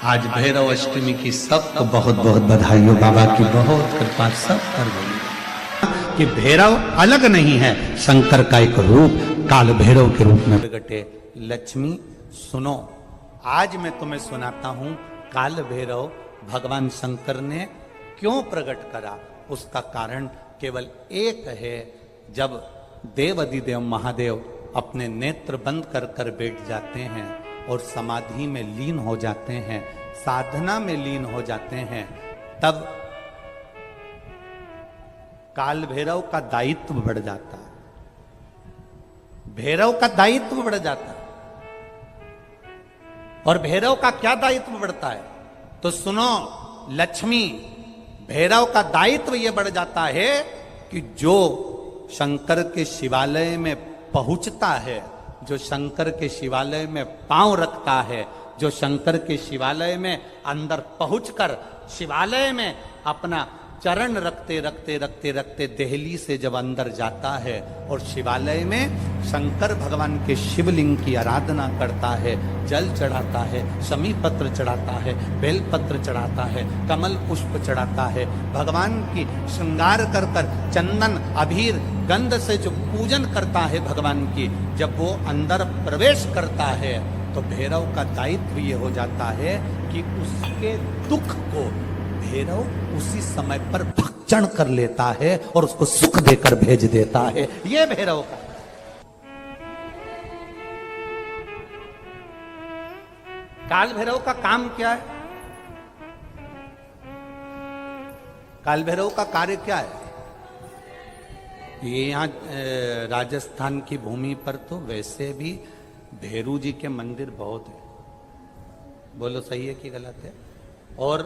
आज भैरव अष्टमी की सबको बहुत बहुत बधाई हो। बाबा की बहुत कृपा सब कर गई कि भैरव अलग नहीं है, शंकर का एक रूप काल भैरव के रूप में प्रगटे। लक्ष्मी सुनो, आज मैं तुम्हें सुनाता हूं काल भैरव भगवान शंकर ने क्यों प्रकट करा। उसका कारण केवल एक है। जब देव अधिदेव महादेव अपने नेत्र बंद कर कर बैठ जाते हैं और समाधि में लीन हो जाते हैं, साधना में लीन हो जाते हैं, तब काल भैरव का दायित्व बढ़ जाता है। भैरव का दायित्व बढ़ जाता है। और भैरव का क्या दायित्व बढ़ता है तो सुनो लक्ष्मी, भैरव का दायित्व यह बढ़ जाता है कि जो शंकर के शिवालय में पहुंचता है, जो शंकर के शिवालय में पांव रखता है, जो शंकर के शिवालय में अंदर पहुंचकर शिवालय में अपना चरण रखते रखते रखते रखते देहली से जब अंदर जाता है और शिवालय में शंकर भगवान के शिवलिंग की आराधना करता है, जल चढ़ाता है, शमी पत्र चढ़ाता है, बेलपत्र चढ़ाता है, कमल पुष्प चढ़ाता है, भगवान की श्रृंगार कर कर चंदन अबीर गंध से जो पूजन करता है भगवान की, जब वो अंदर प्रवेश करता है तो भैरव का दायित्व ये हो जाता है कि उसके दुख को भैरव उसी समय पर भक्षण कर लेता है और उसको सुख देकर भेज देता है। ये भैरव का काल भैरव का काम क्या है? काल भैरव का कार्य क्या है? ये यहां राजस्थान की भूमि पर तो वैसे भी भैरू जी के मंदिर बहुत है। बोलो सही है कि गलत है? और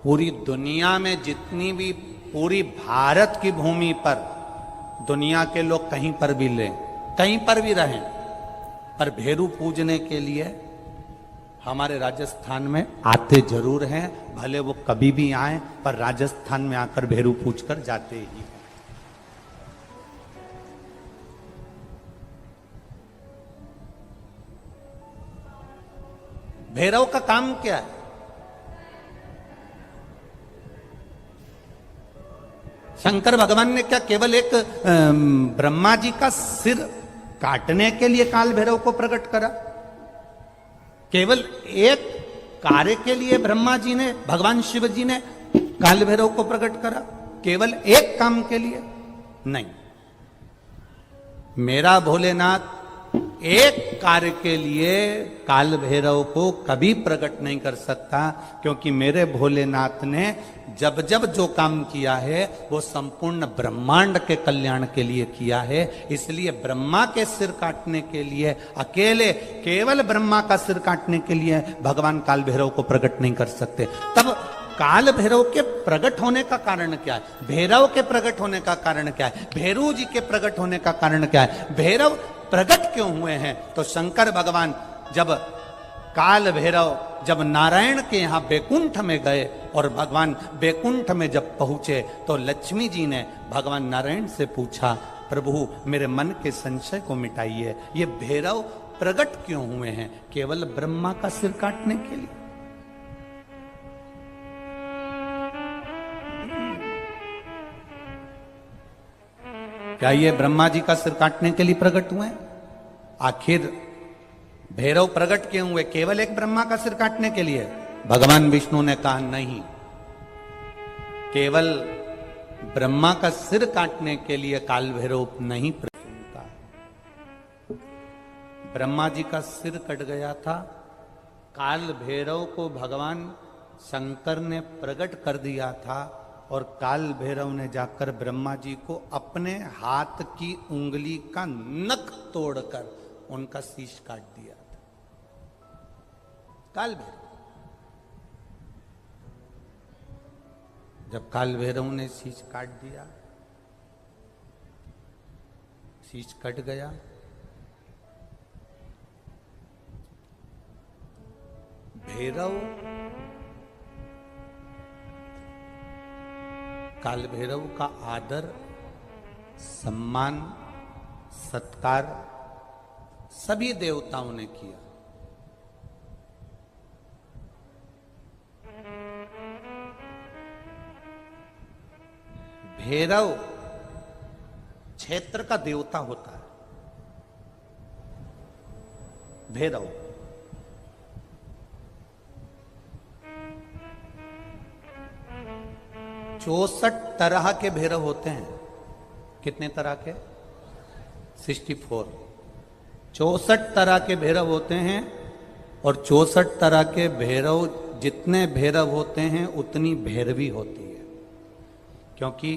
पूरी दुनिया में जितनी भी, पूरी भारत की भूमि पर दुनिया के लोग कहीं पर भी लें, कहीं पर भी रहें, पर भैरू पूजने के लिए हमारे राजस्थान में आते जरूर हैं। भले वो कभी भी आए, पर राजस्थान में आकर भैरू पूज कर जाते ही हैं। भैरव का काम क्या है? शंकर भगवान ने क्या केवल एक ब्रह्मा जी का सिर काटने के लिए काल भैरव को प्रकट करा? केवल एक कार्य के लिए ब्रह्मा जी ने, भगवान शिव जी ने काल भैरव को प्रकट करा? केवल एक काम के लिए नहीं। मेरा भोलेनाथ एक कार्य के लिए काल भैरव को कभी प्रकट नहीं कर सकता, क्योंकि मेरे भोलेनाथ ने जब जब जो काम किया है वो संपूर्ण ब्रह्मांड के कल्याण के लिए किया है। इसलिए ब्रह्मा के सिर काटने के लिए, अकेले केवल ब्रह्मा का सिर काटने के लिए भगवान काल भैरव को प्रकट नहीं कर सकते। तब काल भैरव के प्रकट होने का कारण क्या है? भैरव के प्रकट होने का कारण क्या है? भैरू जी के प्रकट होने का कारण क्या है? भैरव प्रकट क्यों हुए हैं? तो शंकर भगवान जब काल भैरव जब नारायण के यहां बैकुंठ में गए और भगवान बैकुंठ में जब पहुंचे तो लक्ष्मी जी ने भगवान नारायण से पूछा, प्रभु मेरे मन के संशय को मिटाइए, ये भैरव प्रकट क्यों हुए हैं? केवल ब्रह्मा का सिर काटने के लिए? क्या ये ब्रह्मा जी का सिर काटने के लिए प्रकट हुए? आखिर भैरव प्रकट क्यों हुए? केवल एक ब्रह्मा का सिर काटने के लिए? भगवान विष्णु ने कहा नहीं, केवल ब्रह्मा का सिर काटने के लिए काल भैरव नहीं प्रकट हुआ। ब्रह्मा जी का सिर कट गया था, काल भैरव को भगवान शंकर ने प्रकट कर दिया था और काल भैरव ने जाकर ब्रह्मा जी को अपने हाथ की उंगली का नख तोड़कर उनका शीश काट दिया था। काल भैरव, जब काल भैरव ने शीश काट दिया, शीश कट गया, भैरव काल भैरव का आदर, सम्मान, सत्कार सभी देवताओं ने किया। भैरव क्षेत्र का देवता होता है। भैरव 64 तरह के भैरव होते हैं। कितने तरह के? 64। 64 तरह के भैरव होते हैं और 64 तरह के भैरव, जितने भैरव होते हैं उतनी भैरवी होती है। क्योंकि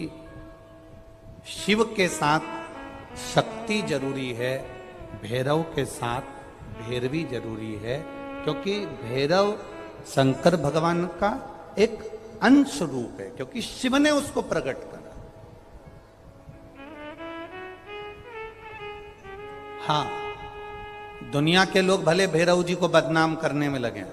शिव के साथ शक्ति जरूरी है, भैरव के साथ भैरवी जरूरी है। क्योंकि भैरव शंकर भगवान का एक अंश रूप है, क्योंकि शिव ने उसको प्रकट करा। हाँ, दुनिया के लोग भले भैरव जी को बदनाम करने में लगे,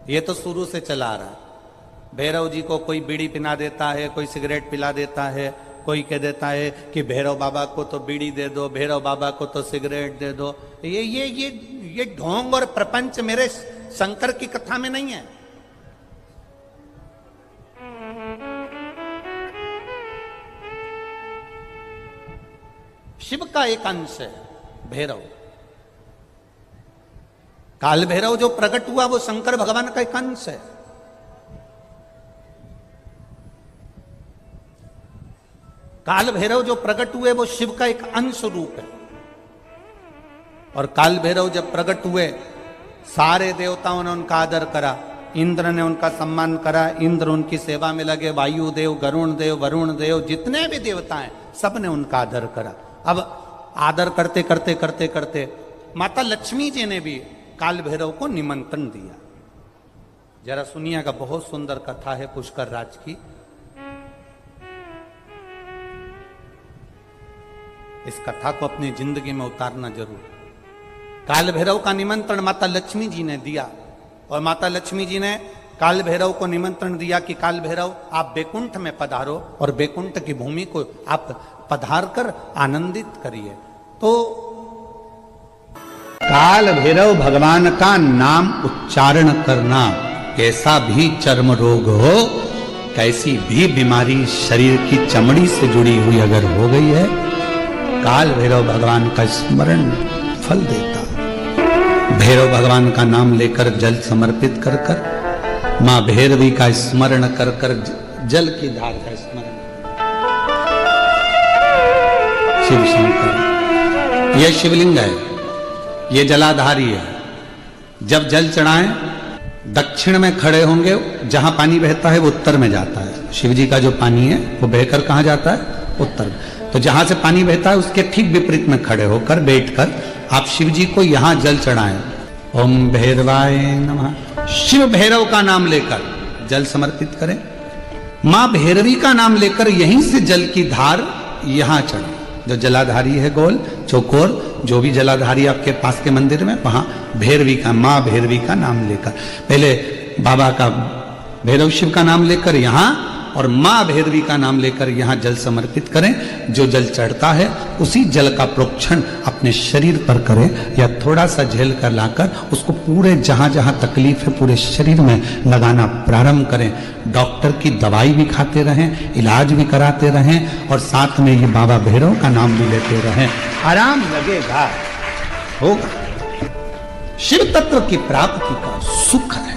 ये तो शुरू से चला आ रहा है। भैरव जी को कोई बीड़ी पिला देता है, कोई सिगरेट पिला देता है, कोई कह देता है कि भैरव बाबा को तो बीड़ी दे दो, भैरव बाबा को तो सिगरेट दे दो। ये ढोंग और प्रपंच मेरे शंकर की कथा में नहीं है। शिव का एक अंश है भैरव। काल भैरव जो प्रकट हुआ वो शंकर भगवान का एक अंश है। काल भैरव जो प्रकट हुए वो शिव का एक अंश रूप है। और काल भैरव जब प्रकट हुए, सारे देवताओं ने उनका आदर करा, इंद्र ने उनका सम्मान करा, इंद्र उनकी सेवा में लगे, वायु देव, गरुण देव, वरुण देव, जितने भी देवता हैं सब ने उनका आदर करा। अब आदर करते करते करते करते माता लक्ष्मी जी ने भी काल भैरव को निमंत्रण दिया। जरा सुनिएगा, बहुत सुंदर कथा है पुष्कर राज की। इस कथा को अपनी जिंदगी में उतारना जरूर। काल भैरव का निमंत्रण माता लक्ष्मी जी ने दिया और माता लक्ष्मी जी ने काल भैरव को निमंत्रण दिया कि काल भैरव आप बैकुंठ में पधारो और बैकुंठ की भूमि को आप पधार कर आनंदित करिए। तो काल भैरव भगवान का नाम उच्चारण करना, कैसा भी चर्म रोग हो, कैसी भी बीमारी शरीर की चमड़ी से जुड़ी हुई अगर हो गई है, काल भैरव भगवान का स्मरण फल देता। भैरव भगवान का नाम लेकर जल समर्पित कर कर, मां भैरवी का स्मरण कर कर जल की धार का स्मरण। शिव शंकर, यह शिवलिंग है, यह जलाधारी है। जब जल चढ़ाएं, दक्षिण में खड़े होंगे, जहां पानी बहता है वो उत्तर में जाता है। शिव जी का जो पानी है वो बहकर कहां जाता है? उत्तर में। तो जहां से पानी बहता है उसके ठीक विपरीत में खड़े होकर बैठकर आप शिव जी को यहां जल चढ़ाएं। ओम भैरवाय नमः। शिव भैरव का नाम लेकर जल समर्पित करें। मां भैरवी का नाम लेकर यहीं से जल की धार यहां चढ़े। जो जलाधारी है गोल चौकोर, जो भी जलाधारी आपके पास के मंदिर में, वहां भैरवी का, मां भैरवी का नाम लेकर, पहले बाबा का भैरव शिव का नाम लेकर यहां और मां भैरवी का नाम लेकर यहां जल समर्पित करें। जो जल चढ़ता है उसी जल का प्रोक्षण अपने शरीर पर करें या थोड़ा सा झेल कर लाकर उसको पूरे जहां जहां तकलीफ है पूरे शरीर में लगाना प्रारंभ करें। डॉक्टर की दवाई भी खाते रहें, इलाज भी कराते रहें और साथ में ये बाबा भैरव का नाम भी लेते रहें। आराम लगेगा, होगा। शिव तत्व की प्राप्ति का सुख है।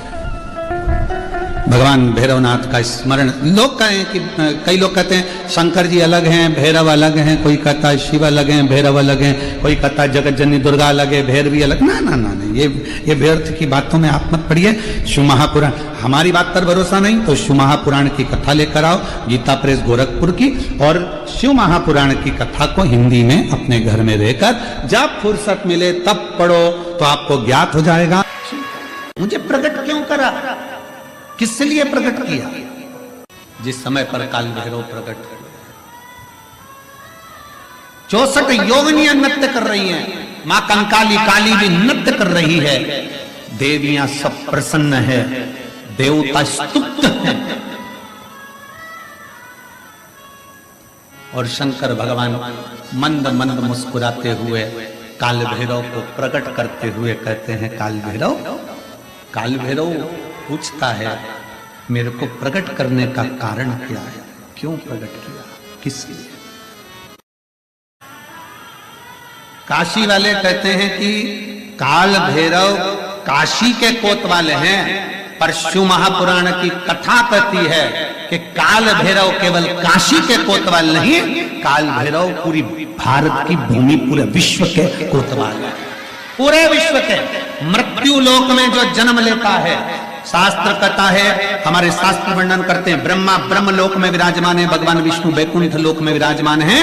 भगवान भैरवनाथ का स्मरण। लोग कहें कि कई लोग कहते हैं शंकर जी अलग हैं, भैरव अलग हैं, कोई कहता है शिव अलग हैं, भैरव अलग हैं, कोई कहता है जगत जननी दुर्गा अलग है, भैरवी अलग। ना ना ना, ये व्यर्थ की बातों में आप मत पड़िए। शिव महापुराण, हमारी बात पर भरोसा नहीं तो शिव महापुराण की कथा लेकर आओ, गीता प्रेस गोरखपुर की, और शिव महापुराण की कथा को हिंदी में अपने घर में रहकर जब फुर्सत मिले तब पढ़ो तो आपको ज्ञात हो जाएगा मुझे प्रकट क्यों करा, किस लिए प्रकट किया। जिस समय पर काल भैरव प्रकट हुए, 64 योगिनियां नृत्य कर रही हैं, मां कंकाली काली भी नृत्य कर रही है, देवियां सब प्रसन्न है, देवता स्तुप्त हैं और शंकर भगवान मंद मंद मुस्कुराते हुए काल भैरव को प्रकट करते हुए कहते हैं, काल भैरव पूछता है मेरे को प्रकट करने का कारण क्या है, क्यों प्रकट किया। किस लिए? काशी वाले कहते हैं कि काल भैरव काशी के कोतवाल हैं, पर शिव महापुराण की कथा कहती है कि काल भैरव केवल काशी के कोतवाल नहीं, काल भैरव पूरी भारत की भूमि, पूरे विश्व के कोतवाल है। पूरे विश्व के मृत्यु लोक में जो जन्म लेता है, शास्त्र कहता है, हमारे शास्त्र वर्णन करते हैं, ब्रह्मा ब्रह्म लोक में विराजमान है, भगवान विष्णु वैकुंठ लोक में विराजमान है,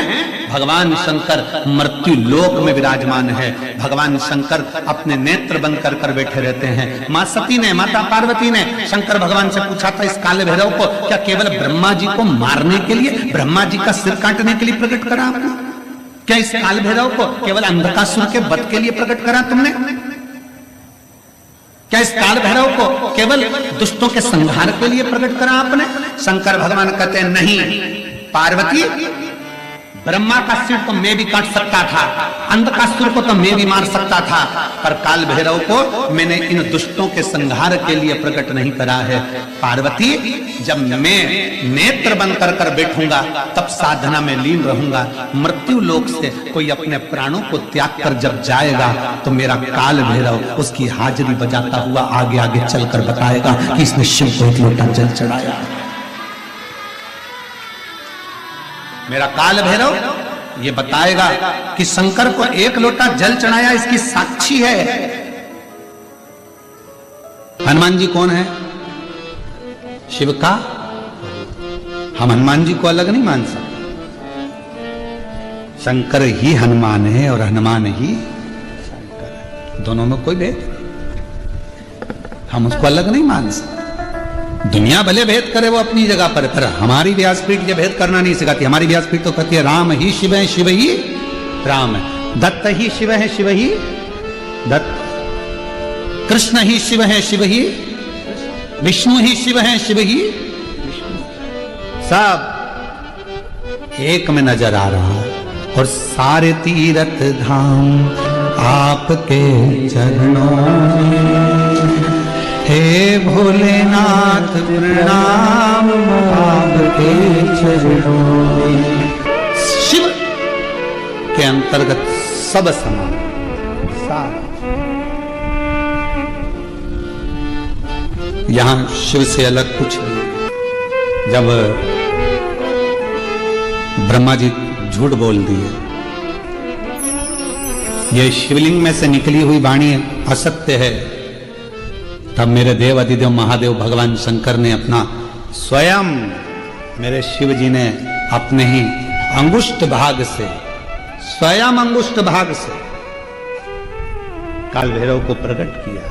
भगवान शंकर मृत्यु लोक में विराजमान है। भगवान शंकर अपने नेत्र बंद कर कर बैठे रहते हैं। मां सती ने, माता पार्वती ने शंकर भगवान से पूछा था, इस काल भैरव को क्या केवल ब्रह्मा जी को मारने के लिए, ब्रह्मा जी का सिर काटने के लिए प्रकट करा आपने? क्या इस काल भैरव को केवल अंधकासुर के वध के लिए प्रकट करा तुमने? क्या इस काल भैरव को केवल दुष्टों के संहार के लिए प्रकट करा आपने? शंकर भगवान कहते हैं, नहीं पार्वती, ब्रह्मा का सिर तो मैं भी काट सकता था, अंधकासुर को तो मैं भी मार सकता था, पर काल भैरव को मैंने इन दुष्टों के संहार के लिए प्रकट नहीं करा है। पार्वती, जब मैं नेत्र बंद कर कर बैठूंगा तब साधना में लीन रहूंगा। मृत्यु लोक से कोई अपने प्राणों को त्याग कर जब जाएगा तो मेरा काल भैरव उसकी हाजिरी बजाता हुआ आगे आगे चलकर बताएगा कि इसने शिव को एक लोटा जल चढ़ाया। मेरा काल भैरव ये बताएगा कि शंकर को एक लोटा जल चढ़ाया, इसकी साक्षी है। हनुमान जी कौन है? शिव का। हम हनुमान जी को अलग नहीं मान सकते। शंकर ही हनुमान है और हनुमान ही शंकर है, दोनों में कोई भेद नहीं। हम उसको अलग नहीं मान सकते। दुनिया भले भेद करे वो अपनी जगह पर हमारी व्यासपीठ ये भेद करना नहीं सिखाती। हमारी व्यासपीठ तो कहती है राम ही शिव है, शिव ही राम है, दत्त ही शिव है, शिव ही दत्त, कृष्ण ही शिव है, शिव ही विष्णु ही शिव है, शिव ही विष्णु, सब एक में नजर आ रहा है। और सारे तीर्थ धाम आपके चरणों में, हे भोलेनाथ प्रणाम आपके चरणों में। शिव के अंतर्गत सब समान, यहां शिव से अलग कुछ नहीं। जब ब्रह्मा जी झूठ बोल दिए, ये शिवलिंग में से निकली हुई वाणी असत्य है, तब मेरे देव अधिदेव महादेव भगवान शंकर ने अपना स्वयं, मेरे शिव जी ने अपने ही अंगुष्ठ भाग से, स्वयं अंगुष्ठ भाग से काल भैरव को प्रकट किया।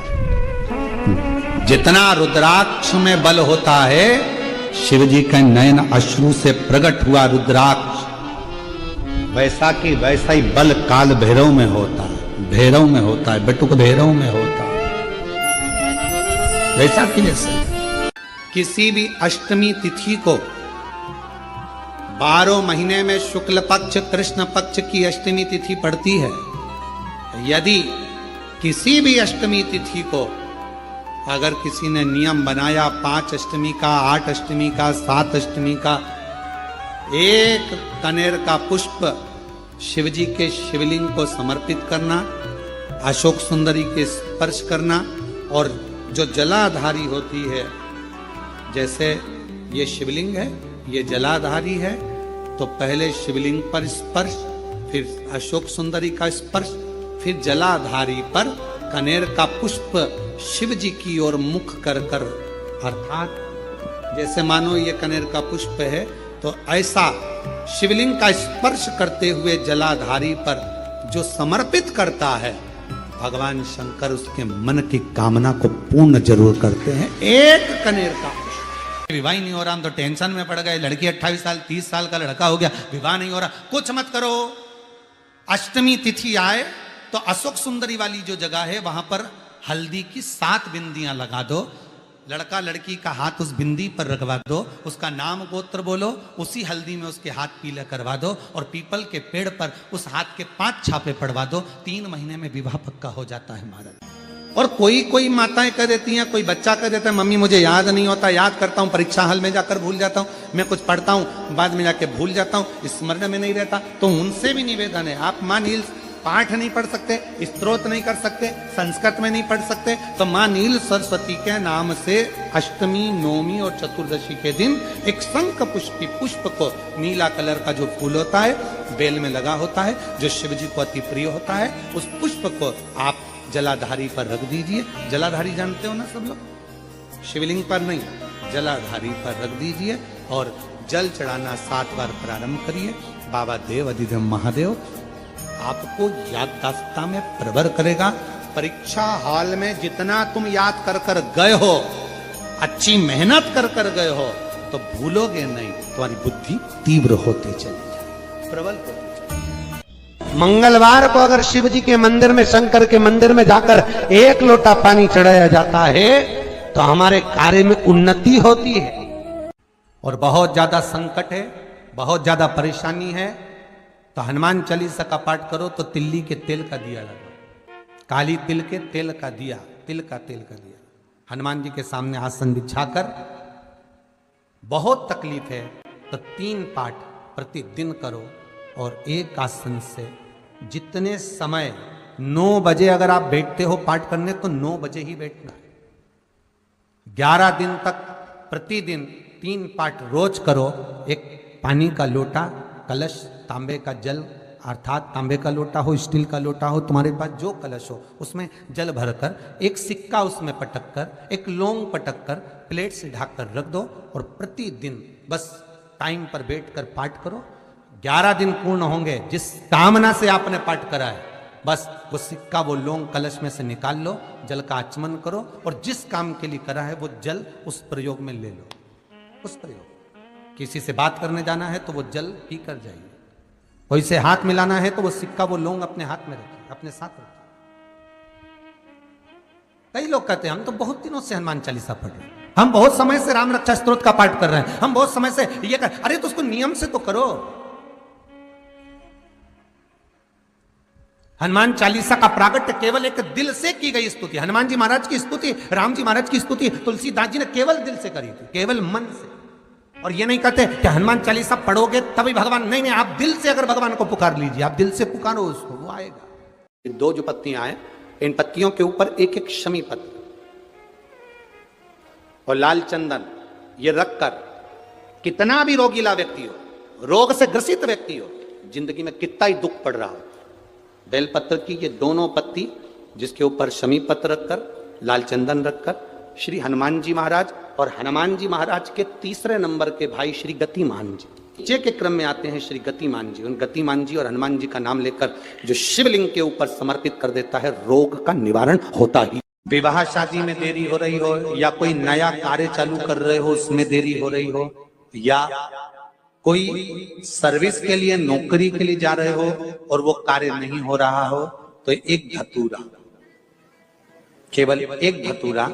जितना रुद्राक्ष में बल होता है, शिव जी के नयन अश्रु से प्रकट हुआ रुद्राक्ष, वैसा की वैसा ही बल काल भैरव में होता है, भैरव में होता है, बटुक भैरव में होता है, वैसा कि जैसे किसी भी अष्टमी तिथि को 12 महीने में शुक्ल पक्ष कृष्ण पक्ष की अष्टमी तिथि पड़ती है। यदि किसी भी अष्टमी तिथि को अगर किसी ने नियम बनाया 5 अष्टमी का, 8 अष्टमी का, 7 अष्टमी का, एक कनेर का पुष्प शिवजी के शिवलिंग को समर्पित करना, अशोक सुंदरी के स्पर्श करना, और जो जलाधारी होती है, जैसे ये शिवलिंग है, ये जलाधारी है, तो पहले शिवलिंग पर स्पर्श, फिर अशोक सुंदरी का स्पर्श, फिर जलाधारी पर कनेर का पुष्प शिव जी की ओर मुख कर कर, अर्थात जैसे मानो ये कनेर का पुष्प है, तो ऐसा शिवलिंग का स्पर्श करते हुए जलाधारी पर जो समर्पित करता है, भगवान शंकर उसके मन की कामना को पूर्ण जरूर करते हैं। एक कनेर का पुष्प। विवाह नहीं हो रहा, हम तो टेंशन में पड़ गए, लड़की 28 साल 30 साल का लड़का हो गया, विवाह नहीं हो रहा, कुछ मत करो। अष्टमी तिथि आए तो अशोक सुंदरी वाली जो जगह है वहां पर हल्दी की 7 बिंदियां लगा दो, लड़का लड़की का हाथ उस बिंदी पर रखवा दो, उसका नाम गोत्र बोलो, उसी हल्दी में उसके हाथ पीला करवा दो, और पीपल के पेड़ पर उस हाथ के 5 छापे पड़वा दो। 3 महीने में विवाह पक्का हो जाता है महाराज। और कोई कोई माताएं कह देती हैं, कोई बच्चा कह देता है मम्मी मुझे याद नहीं होता, याद करता हूं परीक्षा हॉल में जाकर भूल जाता हूं, मैं कुछ पढ़ता हूं बाद में जाके भूल जाता हूं, स्मरण में नहीं रहता। तो उनसे भी निवेदन है, आप मां नील पाठ नहीं पढ़ सकते, स्तोत्र नहीं कर सकते, संस्कृत में नहीं पढ़ सकते, तो मां नील सरस्वती के नाम से अष्टमी, नवमी और चतुर्दशी के दिन एक शंख पुष्पी पुष्प को, नीला कलर का जो फूल होता है बेल में लगा होता है, जो शिव जी को अति प्रिय होता है, उस पुष्प को आप जलाधारी पर रख दीजिए। जलाधारी जानते हो ना सब लोग, शिवलिंग पर नहीं, जलाधारी पर रख दीजिए और जल चढ़ाना 7 बार प्रारंभ करिए। बाबा देव अधिदेव महादेव आपको याददाश्तता में प्रवर करेगा। परीक्षा हॉल में जितना तुम याद कर कर गए हो, अच्छी मेहनत कर कर गए हो, तो भूलोगे नहीं, तुम्हारी बुद्धि तीव्र होती चली जाए, प्रबल होती चली। मंगलवार को अगर शिव जी के मंदिर में, शंकर के मंदिर में जाकर 1 लोटा पानी चढ़ाया जाता है तो हमारे कार्य में उन्नति होती है। और बहुत ज्यादा संकट है, बहुत ज्यादा परेशानी है, तो हनुमान चालीसा का पाठ करो तो तिल्ली के तेल का दिया लगाओ, काली तिल के तेल का दिया, तिल का तेल का दिया, हनुमान जी के सामने आसन बिछाकर, बहुत तकलीफ है तो 3 पाठ प्रतिदिन करो। और एक आसन से जितने समय 9 बजे अगर आप बैठते हो पाठ करने तो 9 बजे ही बैठना है। 11 दिन तक प्रतिदिन 3 पाठ रोज करो। एक पानी का लोटा, कलश, तांबे का जल अर्थात तांबे का लोटा हो, स्टील का लोटा हो, तुम्हारे पास जो कलश हो उसमें जल भरकर, एक सिक्का उसमें पटक कर, एक लौंग पटक कर प्लेट से ढक कर रख दो और प्रतिदिन बस टाइम पर बैठकर पाठ करो। 11 दिन पूर्ण होंगे, जिस कामना से आपने पाठ करा है बस वो सिक्का, वो लौंग कलश में से निकाल लो, जल का आचमन करो और जिस काम के लिए करा है वो जल उस प्रयोग में ले लो। उस प्रयोग, किसी से बात करने जाना है तो वो जल पी कर जाइए, कोई से हाथ मिलाना है तो वो सिक्का, वो लौंग अपने हाथ में रखिए, अपने साथ रखिए। कई लोग कहते हैं हम तो बहुत दिनों से हनुमान चालीसा पढ़ रहे हैं, हम बहुत समय से राम रक्षा स्तोत्र का पाठ कर रहे हैं, हम बहुत समय से ये कर, अरे तो उसको नियम से तो करो। हनुमान चालीसा का प्रागट्य केवल एक दिल से की गई स्तुति, हनुमान जी महाराज की स्तुति, राम जी महाराज की स्तुति तुलसीदास जी ने केवल दिल से करी थी, केवल मन से। और ये नहीं कहते कि हनुमान चालीसा पढ़ोगे तभी भगवान, नहीं नहीं, आप दिल से अगर भगवान को पुकार लीजिए, आप दिल से पुकारो उसको, वो आएगा। 2 जो पत्तियां हैं, इन पत्तियों के ऊपर एक एक शमी पत्र और लाल चंदन ये रखकर, कितना भी रोगीला व्यक्ति हो, रोग से ग्रसित व्यक्ति हो, जिंदगी में कितना ही दुख पड़ रहा हो, बेलपत्र की ये दोनों पत्ती जिसके ऊपर शमी पत्र रखकर, लाल चंदन रखकर, श्री हनुमान जी महाराज और हनुमान जी महाराज के 3रे नंबर के भाई श्री गतिमान जी, नीचे के क्रम में आते हैं श्री गतिमान जी, उन गतिमान जी और हनुमान जी का नाम लेकर जो शिवलिंग के ऊपर समर्पित कर देता है, रोग का निवारण होता ही। विवाह शादी में देरी हो रही हो, या कोई नया कार्य चालू कर रहे हो उसमें देरी हो रही हो, या कोई सर्विस के लिए, नौकरी के लिए जा रहे हो और वो कार्य नहीं हो रहा हो, तो एक धतूरा, केवल एक धतूरा,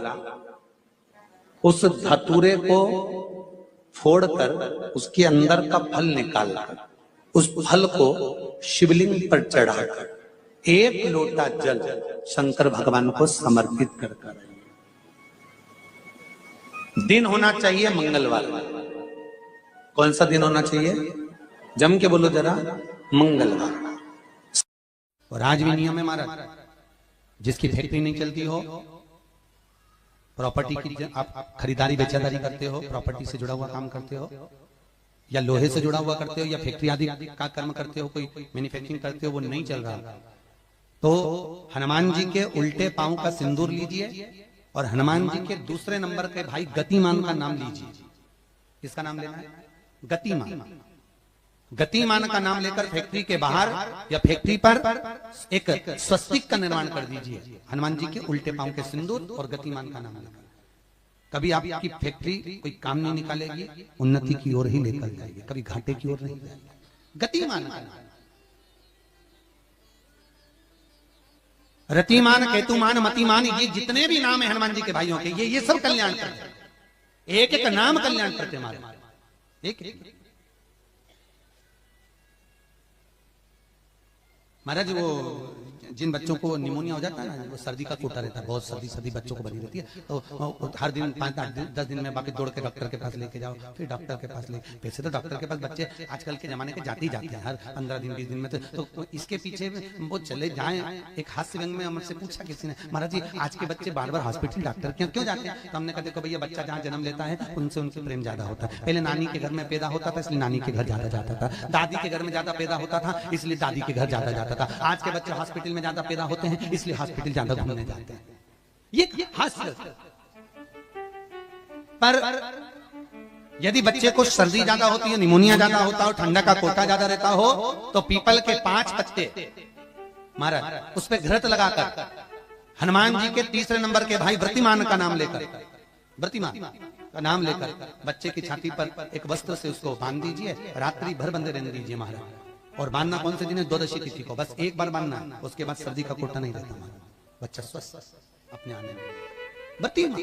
उस धतूरे को फोड़कर उसके अंदर का फल निकालकर उस फल को शिवलिंग पर चढ़ाकर 1 लोटा जल शंकर भगवान को समर्पित कर, दिन होना चाहिए मंगलवार। कौन सा दिन होना चाहिए? जम के बोलो जरा, मंगलवार। और आज भी नियम है महाराज, जिसकी फैक्ट्री नहीं चलती हो, प्रॉपर्टी की आप खरीदारी बेचादारी करते हो, प्रॉपर्टी से जुड़ा हुआ काम करते हो, या लोहे से जुड़ा हुआ करते हो, या फैक्ट्री आदि का कर्म करते हो, कोई मैन्युफैक्चरिंग करते हो, वो नहीं चल रहा, तो हनुमान जी के उल्टे पांव का सिंदूर लीजिए और हनुमान जी के 2रे नंबर के भाई गतिमान का नाम लीजिए। किसका नाम लेना है? गतिमान। गतिमान का नाम लेकर फैक्ट्री के बाहर या फैक्ट्री पर एक स्वस्तिक का निर्माण कर दीजिए, हनुमान जी के उल्टे पांव के सिंदूर और गतिमान का नाम लेकर। कभी आपकी फैक्ट्री कोई काम नहीं निकालेगी, उन्नति की ओर ही लेकर जाएगी, कभी घाटे की ओर नहीं जाएगी। गतिमान का नाम, रतिमान, केतुमान, मतिमान, ये जितने भी नाम है हनुमान जी के भाइयों के, ये सब कल्याण करते, एक एक नाम कल्याण करते हमारे, एक एक। महाराज वो जिन बच्चों को निमोनिया हो जाता है ना, वो सर्दी का कोटा रहता है, बहुत सर्दी बच्चों को बनी रहती है, तो हर दिन 5-10 दिन में बाकी दौड़ के डॉक्टर के पास लेके जाओ, फिर डॉक्टर के पास ले, वैसे तो डॉक्टर के पास बच्चे आजकल के जमाने के जाते ही जाते हैं हर 15 दिन 20 दिन में, तो इसके पीछे वो चले जाएं। एक हास्य व्यंग में हमसे पूछा किसी ने, महाराज जी आज के बच्चे बार बार हॉस्पिटल डॉक्टर क्यों जाते हैं? तो हमने कहा देखो भैया, बच्चा जहाँ जन्म लेता है उनसे उनसे प्रेम ज्यादा होता है। पहले नानी के घर में पैदा होता था इसलिए नानी के घर ज्यादा जाता था, दादी के घर में ज्यादा पैदा होता था इसलिए दादी के घर ज्यादा जाता था। आज के बच्चे हॉस्पिटल में ज्यादा पैदा होते हैं इसलिए हॉस्पिटल ज्यादा घूमने जाते हैं। ये हास्य। पर यदि बच्चे को सर्दी ज्यादा होती है, निमोनिया ज्यादा होता हो, ठंडा का कोटा ज्यादा रहता हो, तो पीपल के 5 पत्ते महाराज उस पर घृत लगाकर हनुमान जी के तीसरे नंबर के भाई व्रतिमान का नाम लेकर, व्रतिमान का नाम लेकर बच्चे की छाती पर एक वस्त्र से उसको बांध दीजिए, रात्रि भर बंदे रहने दीजिए महाराज। और बांधना कौन से दिन है? द्वादशी तिथि को, बस एक बार बांधना, उसके बाद सर्दी का कोटा नहीं रहता महाराज, बच्चा स्वस्थ अपने आने में। व्रतिमान